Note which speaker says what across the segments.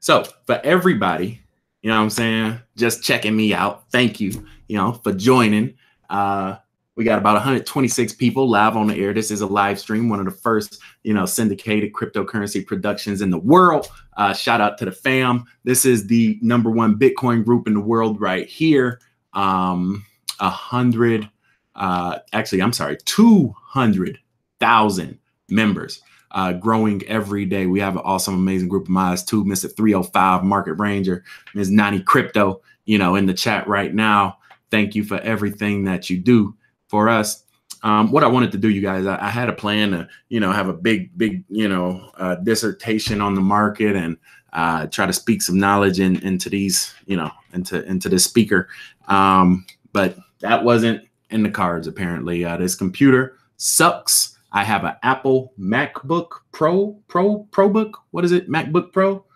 Speaker 1: So for everybody, you know what I'm saying, just checking me out, thank you, for joining. We got about 126 people live on the air. This is a live stream, one of the first, syndicated cryptocurrency productions in the world. Shout out to the fam. This is the #1 Bitcoin group in the world right here. 200,000 members. Growing every day. We have an awesome, amazing group of mods too. Mr. 305 Market Ranger, Ms. 90 Crypto, in the chat right now. Thank you for everything that you do for us. What I wanted to do, you guys, I had a plan to, have a big, dissertation on the market and try to speak some knowledge into these, into this speaker. But that wasn't in the cards, apparently. This computer sucks. I have an Apple MacBook ProBook. What is it? MacBook Pro?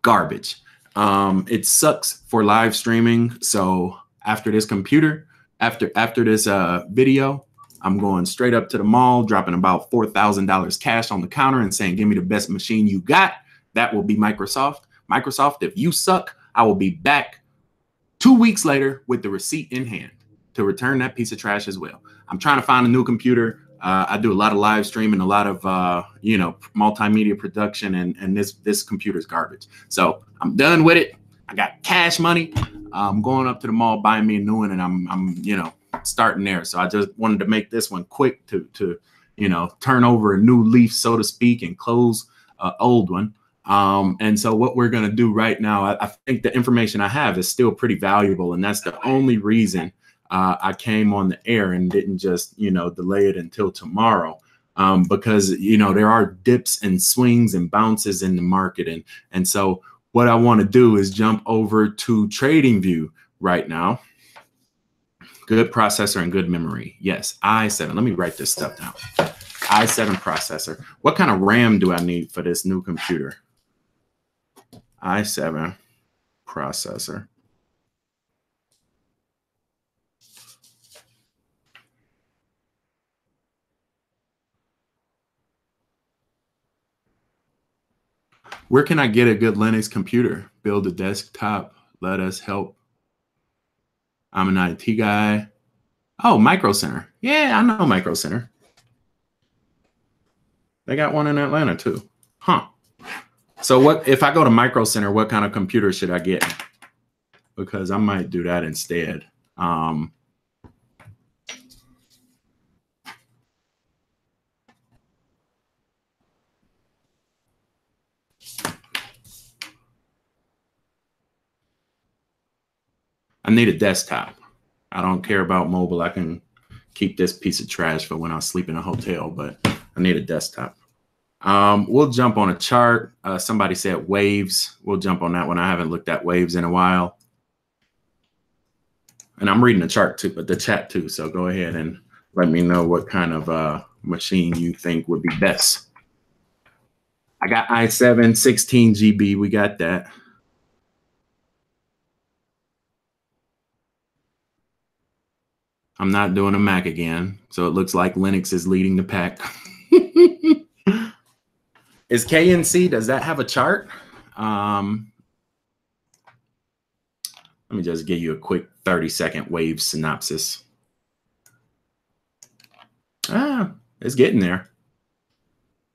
Speaker 1: Garbage. It sucks for live streaming. So after this computer, after this video, I'm going straight up to the mall, dropping about $4,000 cash on the counter and saying, give me the best machine you got. That will be Microsoft. Microsoft, if you suck, I will be back 2 weeks later with the receipt in hand to return that piece of trash as well. I'm trying to find a new computer. I do a lot of live streaming, a lot of, multimedia production, and this computer's garbage. So I'm done with it. I got cash money. I'm going up to the mall, buying me a new one, and I'm starting there. So I just wanted to make this one quick to turn over a new leaf, so to speak, and close an old one. And so what we're going to do right now, I think the information I have is still pretty valuable, and that's the only reason I came on the air and didn't just, delay it until tomorrow, because, there are dips and swings and bounces in the market. And so what I want to do is jump over to TradingView right now. Good processor and good memory. Yes, i7. Let me write this stuff down. i7 processor. What kind of RAM do I need for this new computer? i7 processor. Where can I get a good Linux computer? Build a desktop. Let us help. I'm an IT guy. Oh, Micro Center. Yeah, I know Micro Center. They got one in Atlanta too. Huh. So what if I go to Micro Center, what kind of computer should I get? Because I might do that instead. I need a desktop. I don't care about mobile. I can keep this piece of trash for when I sleep in a hotel, but I need a desktop. We'll jump on a chart. Somebody said waves. We'll jump on that one. I haven't looked at waves in a while. And I'm reading the chart too, but the chat too. So go ahead and let me know what kind of machine you think would be best. I got i7, 16 GB. We got that. I'm not doing a Mac again, so it looks like Linux is leading the pack. Is KNC, does that have a chart? Let me just give you a quick 30-second wave synopsis. It's getting there.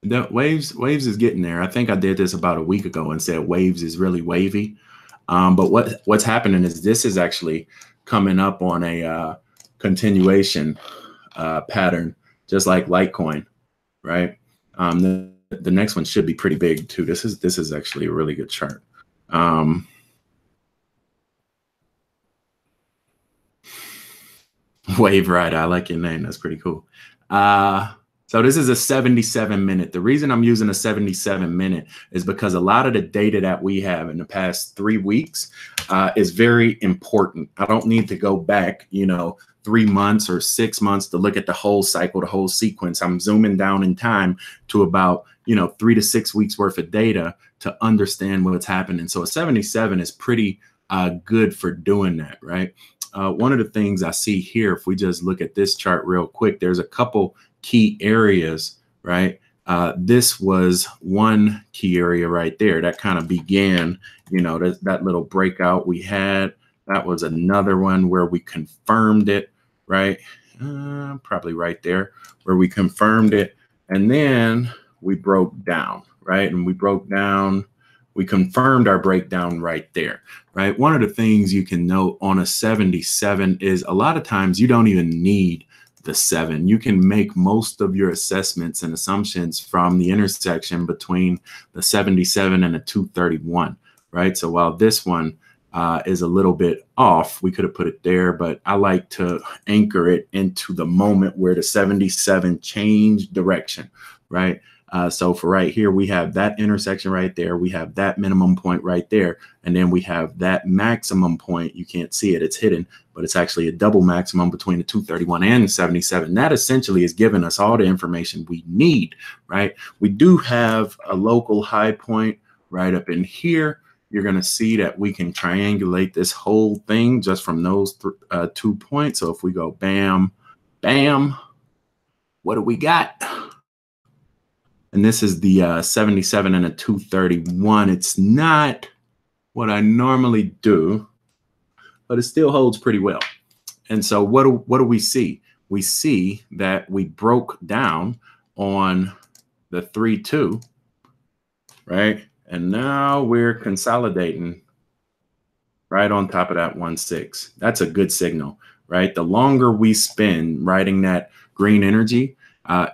Speaker 1: The waves is getting there. I think I did this about a week ago and said waves is really wavy. But what's happening is this is actually coming up on a continuation pattern, just like Litecoin, right? The next one should be pretty big too. This is actually a really good chart. Wave Rider, I like your name. That's pretty cool. So this is a 77-minute. The reason I'm using a 77-minute is because a lot of the data that we have in the past 3 weeks is very important. I don't need to go back, 3 months or 6 months to look at the whole cycle, the whole sequence. I'm zooming down in time to about, 3 to 6 weeks worth of data to understand what's happening. So a 77 is pretty good for doing that, right? One of the things I see here, if we just look at this chart real quick, there's a couple key areas, right, this was one key area right there that kind of began, you know, that little breakout we had. That was another one where we confirmed it, right? Probably right there where we confirmed it. And then we broke down, right? And we broke down, we confirmed our breakdown right there, right? One of the things you can note on a 77 is a lot of times you don't even need the 7. You can make most of your assessments and assumptions from the intersection between the 77 and the 231, right? So while this one is a little bit off, we could have put it there, but I like to anchor it into the moment where the 77 changed direction, right? So for right here, we have that intersection right there. We have that minimum point right there. And then we have that maximum point. You can't see it. It's hidden, but it's actually a double maximum between the 231 and the 77. That essentially is giving us all the information we need, right? We do have a local high point right up in here. You're going to see that we can triangulate this whole thing just from those 2 points. So if we go bam, bam, what do we got? And this is the 77 and a 231. It's not what I normally do, but it still holds pretty well. And so what do we see? We see that we broke down on the 3-2, right? And now we're consolidating right on top of that 1-6. That's a good signal, right? The longer we spend riding that green energy,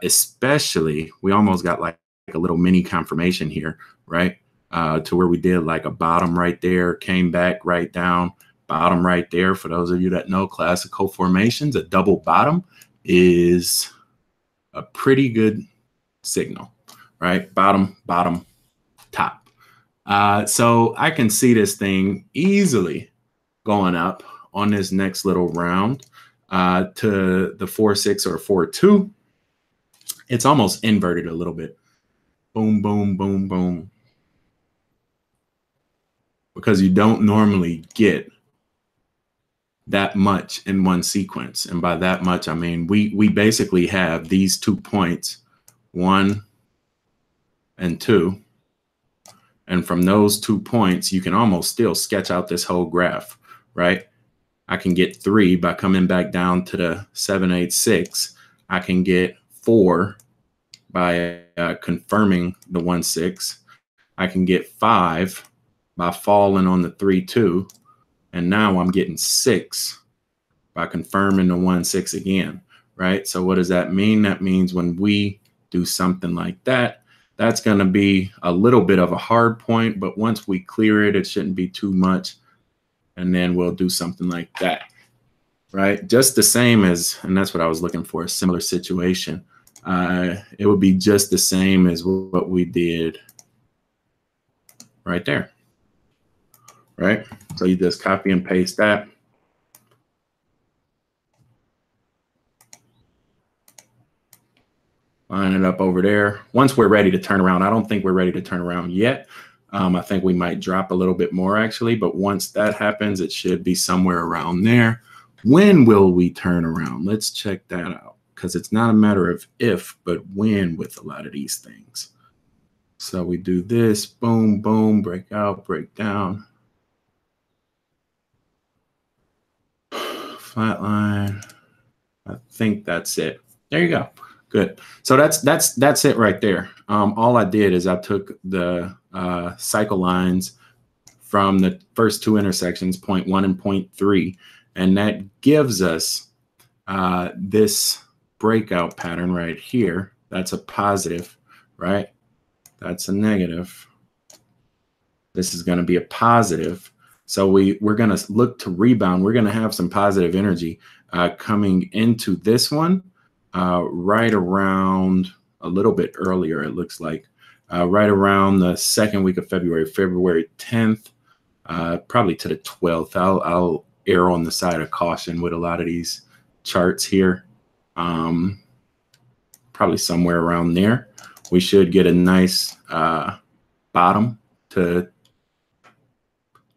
Speaker 1: especially, we almost got like a little mini confirmation here, right? To where we did like a bottom right there, came back right down, bottom right there. For those of you that know classical formations, a double bottom is a pretty good signal, right? Bottom, bottom, top. So I can see this thing easily going up on this next little round to the 4-6 or 4-2. It's almost inverted a little bit. Boom, boom, boom, boom. Because you don't normally get that much in one sequence. And by that much, I mean, we basically have these 2 points, 1 and 2. And from those 2 points, you can almost still sketch out this whole graph, right? I can get 3 by coming back down to the 7-8-6. I can get 4 by confirming the 1-6. I can get 5 by falling on the 3-2. And now I'm getting 6 by confirming the 1-6 again, right? So what does that mean? That means when we do something like that, that's going to be a little bit of a hard point, but once we clear it, it shouldn't be too much. And then we'll do something like that, right? Just the same as, and that's what I was looking for, a similar situation. It would be just the same as what we did right there, right? So you just copy and paste that. Line it up over there. Once we're ready to turn around, I don't think we're ready to turn around yet. I think we might drop a little bit more actually, but once that happens, it should be somewhere around there. When will we turn around? Let's check that out, because it's not a matter of if, but when with a lot of these things. So we do this, boom, boom, break out, break down. Flatline. I think that's it. There you go. Good. So that's it right there. All I did is I took the cycle lines from the first 2 intersections, 0.1 and 0.3, and that gives us this breakout pattern right here. That's a positive, right? That's a negative. This is going to be a positive. So we're going to look to rebound. We're going to have some positive energy coming into this one. Right around a little bit earlier, it looks like, right around the 2nd week of February, February 10th, probably to the 12th. I'll err on the side of caution with a lot of these charts here. Probably somewhere around there. We should get a nice bottom to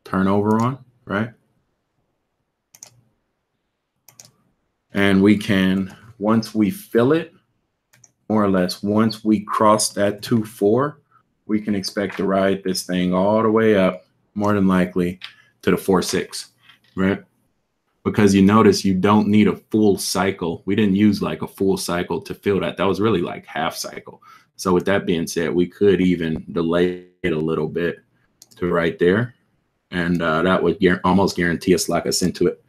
Speaker 1: turn over on, right? And we can, once we fill it, more or less once we cross that 2.4, we can expect to ride this thing all the way up, more than likely, to the 4.6, right? Because you notice you don't need a full cycle. We didn't use like a full cycle to fill that. That was really like half cycle. So with that being said, we could even delay it a little bit to right there. And that would almost guarantee us lock us into it.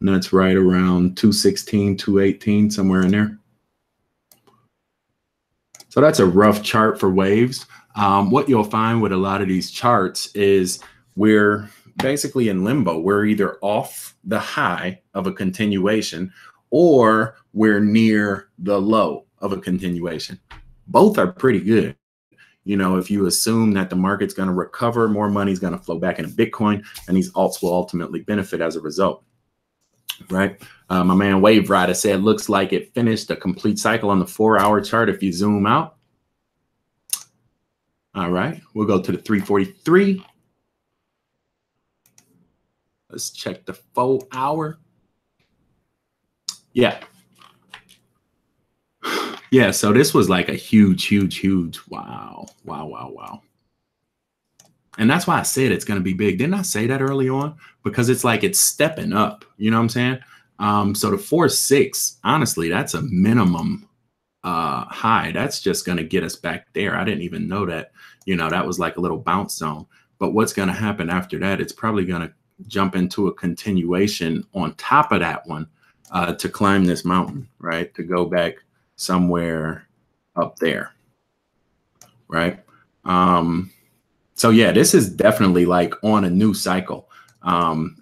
Speaker 1: And that's right around 216, 218, somewhere in there. So that's a rough chart for waves. What you'll find with a lot of these charts is we're basically in limbo. We're either off the high of a continuation or we're near the low of a continuation. Both are pretty good. You know, if you assume that the market's going to recover, more money is going to flow back into Bitcoin, and these alts will ultimately benefit as a result, right? My man Wave Rider said, looks like it finished a complete cycle on the 4-hour chart if you zoom out. All right, we'll go to the 343. Let's check the 4-hour. Yeah. Yeah, so this was like a huge, huge, huge, wow. And that's why I said it's going to be big. Didn't I say that early on? Because it's like it's stepping up. You know what I'm saying? So the 4.6, honestly, that's a minimum high. That's just going to get us back there. I didn't even know that. You know, that was like a little bounce zone. But what's going to happen after that? It's probably going to jump into a continuation on top of that one to climb this mountain, right? To go back somewhere up there, right? So yeah, this is definitely like on a new cycle.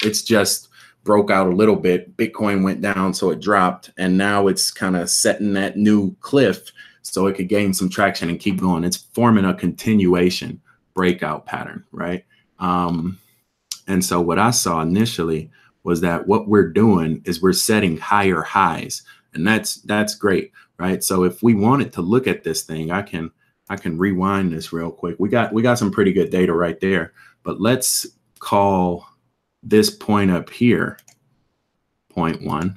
Speaker 1: It's just broke out a little bit. Bitcoin went down, so it dropped, and now it's kind of setting that new cliff so it could gain some traction and keep going. It's forming a continuation breakout pattern, right? And so what I saw initially was that what we're doing is we're setting higher highs, and that's great, right? So if we wanted to look at this thing, I can rewind this real quick. We got some pretty good data right there, but let's call this point up here 0.1,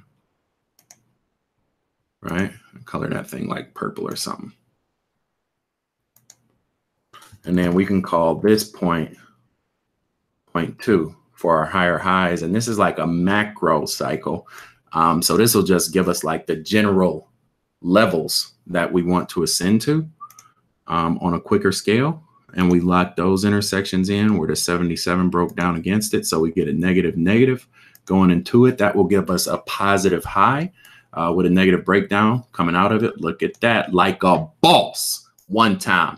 Speaker 1: right? Color that thing like purple or something. And then we can call this point 0.2 for our higher highs. And this is like a macro cycle. So this will just give us like the general levels that we want to ascend to on a quicker scale. And we lock those intersections in where the 77 broke down against it. So we get a negative going into it. That will give us a positive high with a negative breakdown coming out of it. Look at that, like a boss one time.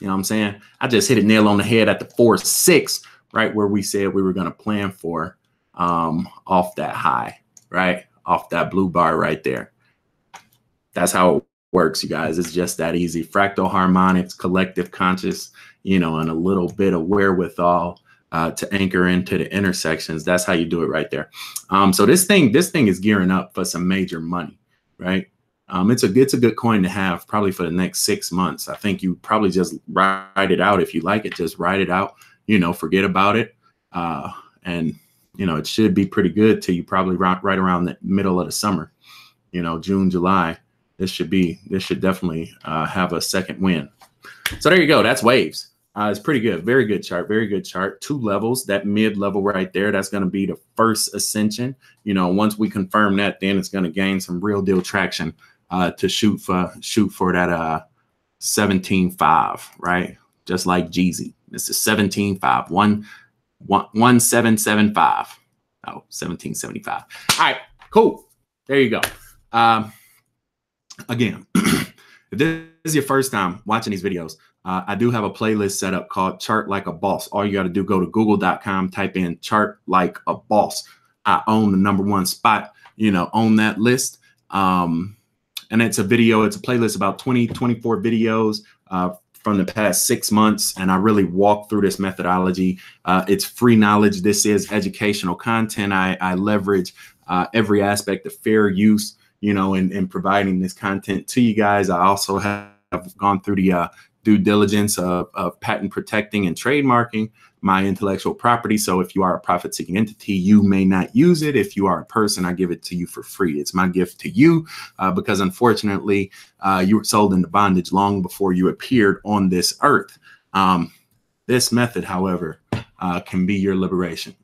Speaker 1: You know what I'm saying? I just hit a nail on the head at the 4.6, right where we said we were going to plan for off that high, right? Off that blue bar right there. That's how it works, you guys. It's just that easy. Fractal harmonics, collective conscious, you know, and a little bit of wherewithal to anchor into the intersections. That's how you do it right there. So this thing is gearing up for some major money, right? It's a good coin to have probably for the next 6 months. I think you probably just ride it out. If you like it, just ride it out, you know, forget about it. And, you know, it should be pretty good till you probably right around the middle of the summer, you know, June, July. This should definitely have a second win. So there you go. That's waves. It's pretty good. Very good chart. Very good chart. 2 levels. That mid level right there, that's going to be the first ascension. You know, once we confirm that, then it's going to gain some real deal traction to shoot for that 17.5, right? Just like Jeezy. This is 17.5. 1775. Oh, 1775. All right, cool. There you go. Again, if this is your first time watching these videos, I do have a playlist set up called Chart Like a Boss. All you got to do, go to google.com, type in Chart Like a Boss. I own the #1 spot, you know, on that list. And it's a playlist about 24 videos from the past 6 months. And I really walk through this methodology. It's free knowledge. This is educational content. I leverage every aspect of fair use, you know, in providing this content to you guys. I also have gone through the due diligence of patent protecting and trademarking my intellectual property. So if you are a profit-seeking entity, you may not use it. If you are a person, I give it to you for free. It's my gift to you because unfortunately, you were sold into bondage long before you appeared on this earth. This method, however, can be your liberation.